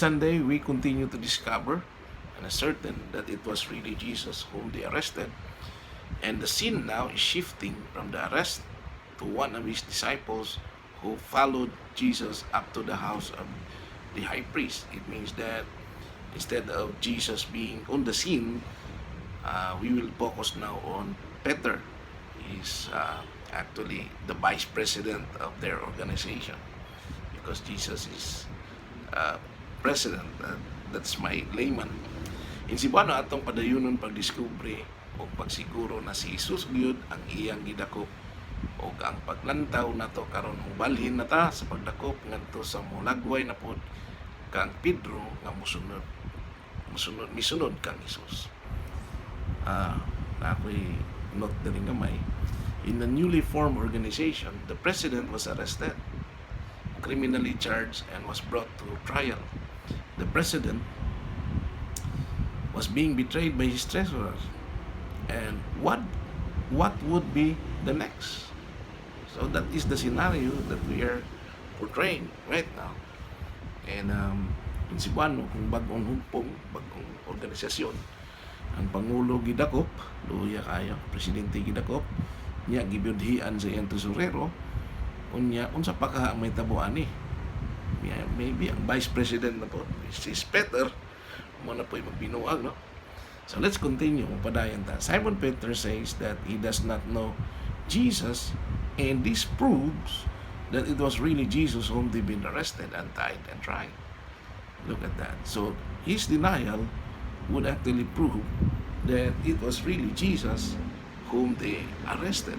Sunday, we continue to discover and ascertain that it was really Jesus whom they arrested. And the scene now is shifting from the arrest to one of his disciples who followed Jesus up to the house of the high priest. It means that instead of Jesus being on the scene, we will focus now on Peter. He's actually the vice president of their organization because Jesus is president. That's my layman. In Cebuano, atong padayonon pagdiskobre o pagsiguro na si Jesus gyud ang iyang gidakop o ang paglantaw nato karon mubalhin na ta sa pagdakop ngadtu sa muhulagway napod kang Pedro nga misunod kang Jesus. Ako'y note na rin gamay. In the newly formed organization, the president was arrested, criminally charged, and was brought to trial. The president was being betrayed by his treasurer. And what would be the next? So that is the scenario that we are portraying right now. And in Cebuano, kung bagong hugpong, bagong organisasyon, ang pangulo gidakop, luya kayo, presidente gidakop, niya binudhian sa iyang tresusero, unya unsa pakaha ang mahitabo ani. Maybe ang vice president na po, si Pedro, mo na po magbinuag, no? So let's continue, mupadayon ta. Simon Peter says that he does not know Jesus, and this proves that it was really Jesus whom they've been arrested and tied and tried. Look at that. So his denial would actually prove that it was really Jesus whom they arrested.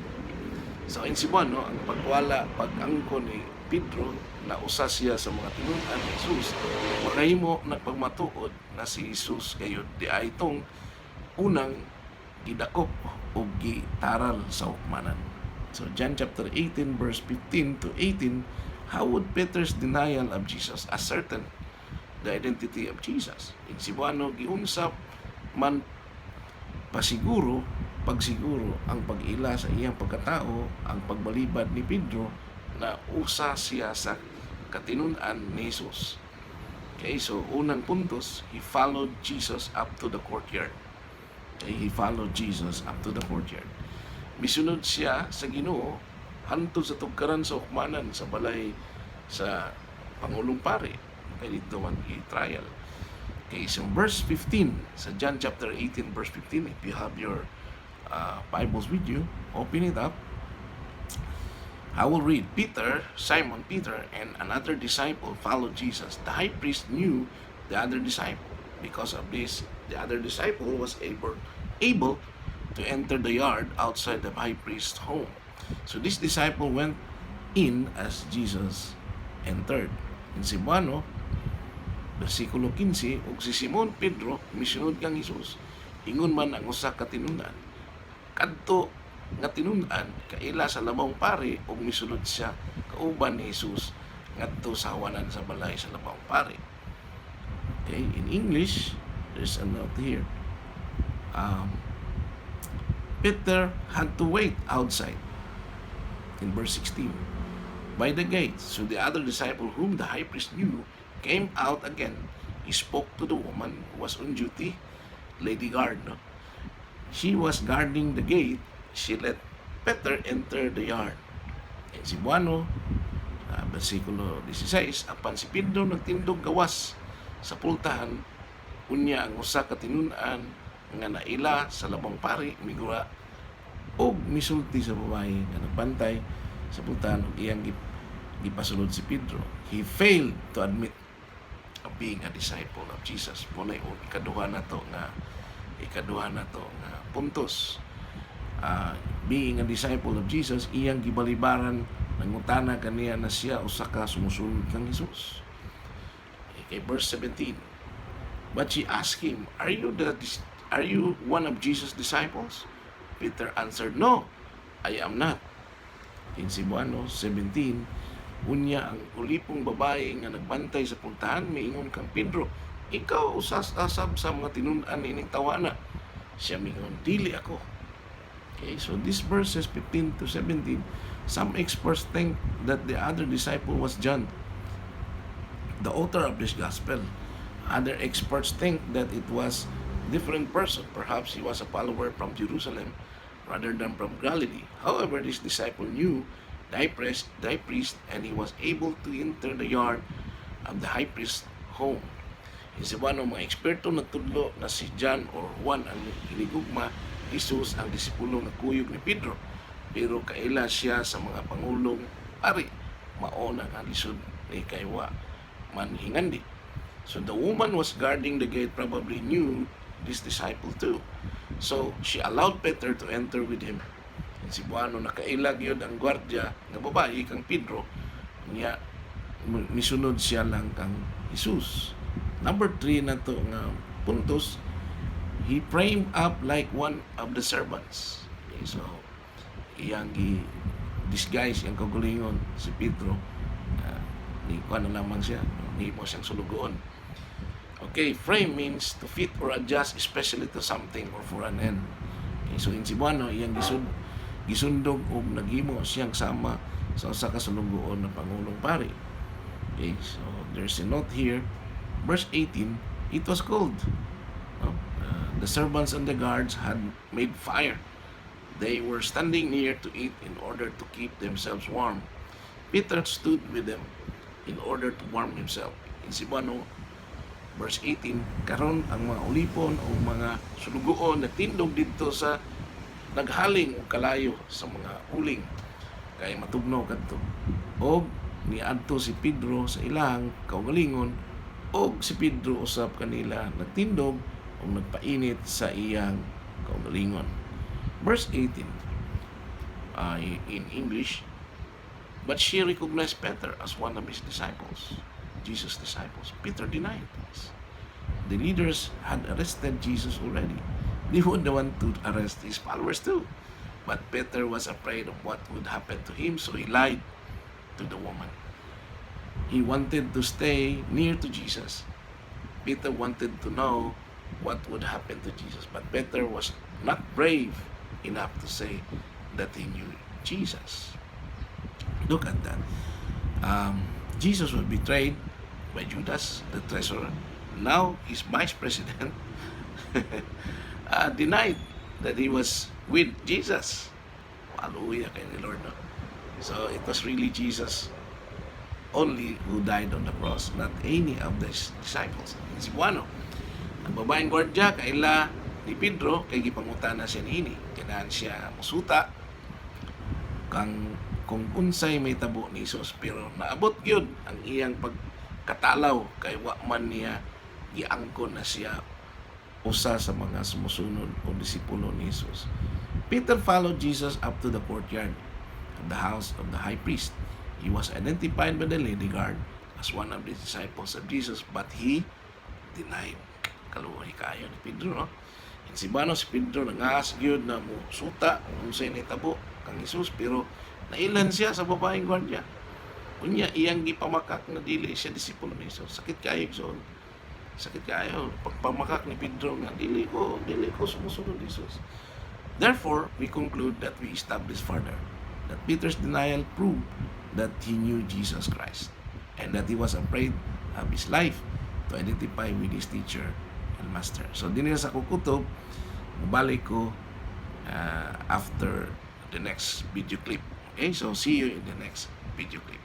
So in Cebuano, ang pagwala, pag-angko ni Pedro na usa siya sa mga tinunan ni Jesus, makahimo nagpagmatuod na si Jesus kayo di ay itong unang gidakop o gitaral sa hukmanan. So John chapter 18 verse 15 to 18, how would Peter's denial of Jesus ascertain the identity of Jesus? In Cebuano, giunsap man pagsiguro ang pag-ila sa iyang pagkatao, ang pagbalibad ni Pedro na usa siya sa katinunan ni Jesus. Okay, so unang puntos, he followed Jesus up to the courtyard. Okay, he followed Jesus up to the courtyard. Misunod siya sa Ginoo hantod sa tugkaran sa hukmanan sa balay sa pangulong pari. Okay, dito man i-trial. Okay, so verse 15 sa John chapter 18 verse 15, if you have your Bibles with you, open it up. I will read. Simon Peter and another disciple followed Jesus. The high priest knew the other disciple. Because of this, the other disciple was able to enter the yard outside the high priest's home. So this disciple went in as Jesus entered. In Cebuano, versikulo 15, ug si Simon Pedro misunod kang Jesus. Ingon man ang usa ka tinunan. Kadto nga tinunan kaila sa labang pari ug misunod siya kauban ni Jesus ngadto sa hawanan sa balay sa labang pari. Okay, in English, there's a note here. Peter had to wait outside in verse 16 by the gate. So the other disciple whom the high priest knew came out again. He spoke to the woman who was on duty, lady guard. No? She was guarding the gate. She let Peter enter the yard. In Cebuano, versikulo 16, apan si Pedro nagtindog gawas sa pultahan, unya ang usa ka tinunan nga naila sa labang pari migura og misulti sa babae nga nagbantay sa pultahan ug iyang gipasulod si Pedro. He failed to admit of being a disciple of Jesus. Muna yung ikaduha na to nga puntos. Being a disciple of Jesus, iyang gibalibaran nangutana kaniya na siya usa ka sumusunod kang Jesus. Okay, verse 17. But she asked him, Are you one of Jesus' disciples? Peter answered, No, I am not. In Cebuano 17, unya ang ulipong babae nga nagbantay sa puntahan, miingon kang Pedro, ikaw usas-asab sa mga tinunan ining tawana. Siya mingon, dili ako. Okay, so these verses 15 to 17, some experts think that the other disciple was John, the author of this gospel. Other experts think that it was different person. Perhaps he was a follower from Jerusalem rather than from Galilee. However, this disciple knew the high priest, and he was able to enter the yard of the high priest's home. In Cebuano, mga eksperto nagtudlo na si John or Juan ang hinigugma Jesus ang disipulo nga kuyog ni Pedro. Pero kaila siya sa mga pangulong pari, maona nga lisod ni kaywa manhingandi. So the woman was guarding the gate, probably knew this disciple too. So she allowed Peter to enter with him. In Cebuano, nakailag yun ang gwardya nga babae kang Pedro, niya misunod siya lang kang Jesus. Number 3 na to nga puntos, he framed up like one of the servants. Okay, so iyang disguise yung kagulingon si Pedro, ni kuha na lamang siya, ni mo siyang sulugoon. Okay, frame means to fit or adjust, especially to something or for an end. Okay, so in Cebuano, iyang gisundog o naghimo siyang sama sa usa ka sulugoon ng Pangulong Pari. Okay, so there's a note here. Verse 18, it was cold. The servants and the guards had made fire. They were standing near to it in order to keep themselves warm. Peter stood with them in order to warm himself. In Cebuano, verse 18, karon ang mga ulipon o mga sulugoon na tindog dito sa naghaling o kalayo sa mga uling kay matugnaw kadto. Og niadto si Pedro sa ilang kaugalingon, og si Pedro usab kanila nagtindog o nagpainit sa iyang kaugalingon. Verse 18, in English, but she recognized Peter as one of his disciples, Jesus' disciples. Peter denied this. The leaders had arrested Jesus already. They would want to arrest his followers too. But Peter was afraid of what would happen to him, so he lied to the woman. He wanted to stay near to Jesus. Peter wanted to know what would happen to Jesus. But Peter was not brave enough to say that he knew Jesus. Look at that. Jesus was betrayed by Judas, the treasurer. Now his vice president denied that he was with Jesus. Hallelujah kay ni Lord. No? So it was really Jesus only who died on the cross, not any of the disciples. In Cebuano, ang babaeng gwardya kaila ni Pedro kay gipangutana siya niini. Kailangan siya musuta kung unsay may tabo ni Jesus, pero naabot gyud ang iyang pagkatalaw kay wa man niya giangkon na siya usa sa mga sumusunod o disipulo ni Jesus. Peter followed Jesus up to the courtyard of the house of the high priest. He was identified by the lady guard as one of the disciples of Jesus, but he denied. Kaluoy kayo ni Pedro, no? In Cebuano, si Pedro nangaas gyud na mo suta unsay nitabo kang Jesus, pero nailan siya sa babaeng gwardya. Unya iyang gipamakak na dili siya disipulo ni Jesus. Sakit kayo so. Sakit kayo pagpamakak ni Pedro nga dili ko sumusunod ni Jesus. Therefore, we conclude that we establish further that Peter's denial proved that he knew Jesus Christ and that he was afraid of his life to identify with his teacher and master. So dinila sa kukutob, balik ko after the next video clip. Okay, so see you in the next video clip.